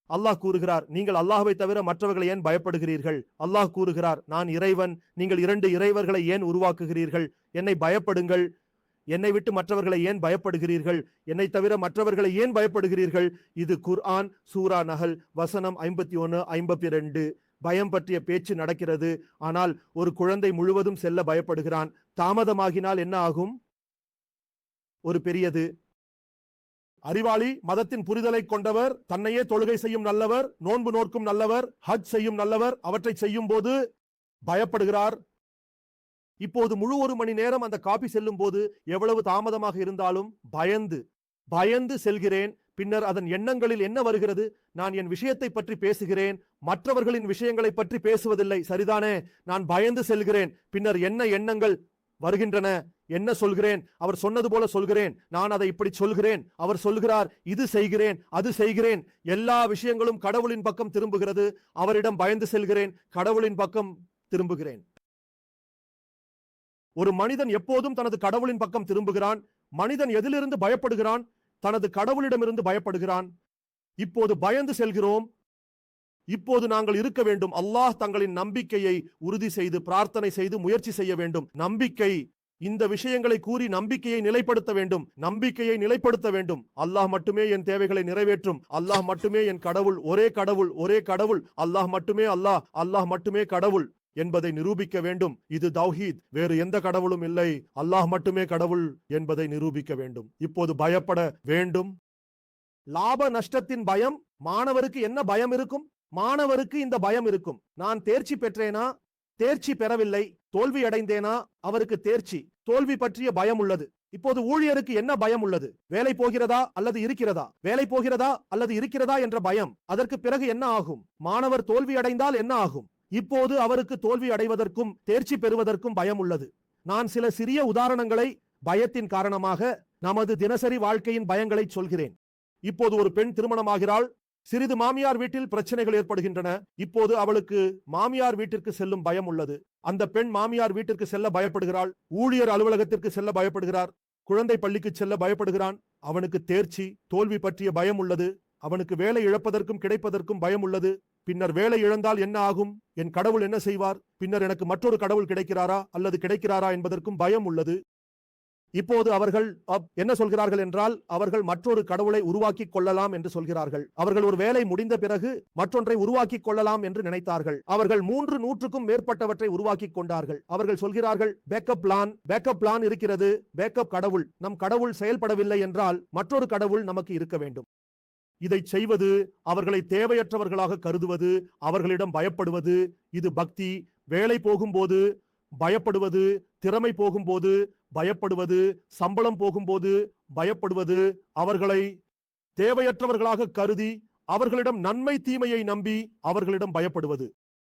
அல்லாஹ் கூறுகிறார், நீங்கள் அல்லாஹ்வை தவிர மற்றவர்களை ஏன் பயப்படுகிறீர்கள்? அல்லாஹ் கூறுகிறார், நான் இறைவன், நீங்கள் 2 இறைவர்களை ஏன் உருவாக்குகிறீர்கள்? என்னை பயப்படுங்கள். என்னை விட்டு மற்றவர்களை ஏன் பயப்படுகிறீர்கள்? என்னை தவிர மற்றவர்களை ஏன் பயப்படுகிறீர்கள்? இது குர்ஆன் சூரா நஹல் வசனம் 51, 52. பயம் பற்றிய பேச்சு நடக்கிறது. ஆனால் ஒரு குழந்தை முழுவதும் செல்ல பயப்படுகிறான். தாமதமாகினால் என்ன ஆகும்? ஒரு பெரியது அறிவாளி, மதத்தின் புரிதலை கொண்டவர், தன்னையே தொழுகை செய்யும் நல்லவர், நோன்பு நோக்கும் நல்லவர், ஹஜ் செய்யும் நல்லவர், அவற்றை செய்யும் போது பயப்படுகிறார். இப்போது முழு 1 மணி நேரம் அந்த காபி செல்லும் போது எவ்வளவு தாமதமாக இருந்தாலும் பயந்து செல்கிறேன். பின்னர் அதன் எண்ணங்களில் என்ன வருகிறது? நான் என் விஷயத்தை பற்றி பேசுகிறேன், மற்றவர்களின் விஷயங்களை பற்றி பேசுவதில்லை. சரிதானே? நான் பயந்து செல்கிறேன். பின்னர் என்ன எண்ணங்கள் வருகின்றன? என்ன சொல்கிறேன்? அவர் சொன்னது போல சொல்கிறேன், நான் அதை இப்படி சொல்கிறேன், அவர் சொல்கிறார் இது செய்கிறேன், அது செய்கிறேன். எல்லா விஷயங்களும் கடவுளின் பக்கம் திரும்புகிறது. அவரிடம் பயந்து செல்கிறேன், கடவுளின் பக்கம் திரும்புகிறேன். ஒரு மனிதன் எப்போதும் தனது கடவுளின் பக்கம் திரும்புகிறான். மனிதன் எதிலிருந்து பயப்படுகிறான்? தனது கடவுளிடமிருந்து பயப்படுகிறான். இப்போது பயந்து செல்கிறோம். இப்போது நாங்கள் இருக்க வேண்டும். அல்லாஹ் தங்களின் நம்பிக்கையை உறுதி செய்து பிரார்த்தனை செய்து முயற்சி செய்ய வேண்டும். நம்பிக்கை, இந்த விஷயங்களை கூறி நம்பிக்கையை நிலைப்படுத்த வேண்டும். நம்பிக்கையை நிலைப்படுத்த வேண்டும். அல்லாஹ் மட்டுமே என் தேவைகளை நிறைவேற்றும். அல்லாஹ் மட்டுமே என் கடவுள். ஒரே கடவுள், ஒரே கடவுள். அல்லாஹ் மட்டுமே அல்லாஹ், அல்லாஹ் மட்டுமே கடவுள் என்பதை நிரூபிக்க வேண்டும். இது தௌஹீத். வேறு எந்த கடவுளும் இல்லை, அல்லாஹ் மட்டுமே கடவுள் என்பதை நிரூபிக்க வேண்டும். இப்போது பயப்பட வேண்டும். லாப நஷ்டத்தின் பயம். மாணவருக்கு என்ன பயம் இருக்கும்? மாணவருக்கு இந்த பயம் இருக்கும். நான் தேர்ச்சி பெற்றேனா, தேர்ச்சி பெறவில்லை, தோல்வி அடைந்தேனா? அவருக்கு தேர்ச்சி, தோல்வி பற்றிய பயம் உள்ளது. இப்போது ஊழியருக்கு என்ன பயம் உள்ளது? வேலை போகிறதா அல்லது இருக்கிறதா? வேலை போகிறதா அல்லது இருக்கிறதா என்ற பயம். அதற்கு பிறகு என்ன ஆகும்? மாணவர் தோல்வி அடைந்தால் என்ன ஆகும்? இப்போது அவருக்கு தோல்வி அடைவதற்கும் தேர்ச்சி பெறுவதற்கும் பயம் உள்ளது. நான் சில சிறிய உதாரணங்களை பயத்தின் காரணமாக நமது தினசரி வாழ்க்கையின் பயங்களை சொல்கிறேன். இப்போது ஒரு பெண் திருமணமாகிறாள். சிறிது மாமியார் வீட்டில் பிரச்சனைகள் ஏற்படுகின்றன. இப்போது அவளுக்கு மாமியார் வீட்டிற்கு செல்லும் பயம் உள்ளது. அந்த பெண் மாமியார் வீட்டிற்கு செல்ல பயப்படுகிறாள். ஊழியர் அலுவலகத்திற்கு செல்ல பயப்படுகிறார். குழந்தை பள்ளிக்கு செல்ல பயப்படுகிறான். அவனுக்கு தேர்ச்சி, தோல்வி பற்றிய பயம் உள்ளது. அவனுக்கு வேலை இழப்பதற்கும் கிடைப்பதற்கும் பயம் உள்ளது. பின்னர் வேலை இழந்தால் என்ன ஆகும்? என் கடவுள் என்ன செய்வார்? பின்னர் எனக்கு மற்றொரு கடவுள் கிடைக்கிறாரா அல்லது கிடைக்கிறாரா என்பதற்கும் பயம் உள்ளது. இப்போது அவர்கள் என்ன சொல்கிறார்கள் என்றால், அவர்கள் மற்றொரு கடவுளை உருவாக்கி கொள்ளலாம் என்று சொல்கிறார்கள். அவர்கள் ஒரு வேலை முடிந்த பிறகு மற்றொன்றை உருவாக்கி கொள்ளலாம் என்று நினைத்தார்கள். அவர்கள் 300க்கும் மேற்பட்டவற்றை உருவாக்கி கொண்டார்கள். அவர்கள் சொல்கிறார்கள், பேக்கப் பிளான் இருக்கிறது. பேக்கப் கடவுள், நம் கடவுள் செயல்படவில்லை என்றால் மற்றொரு கடவுள் நமக்கு இருக்க வேண்டும். இதை செய்வது அவர்களை தேவையற்றவர்களாக கருதுவது, அவர்களிடம் பயப்படுவது. இது பக்தி. வேலை போகும்போது பயப்படுவது, திறமை போகும்போது பயப்படுவது, சம்பளம் போகும்போது பயப்படுவது, அவர்களை தேவையற்றவர்களாக கருதி அவர்களிடம் நன்மை தீமையை நம்பி அவர்களிடம் பயப்படுவது.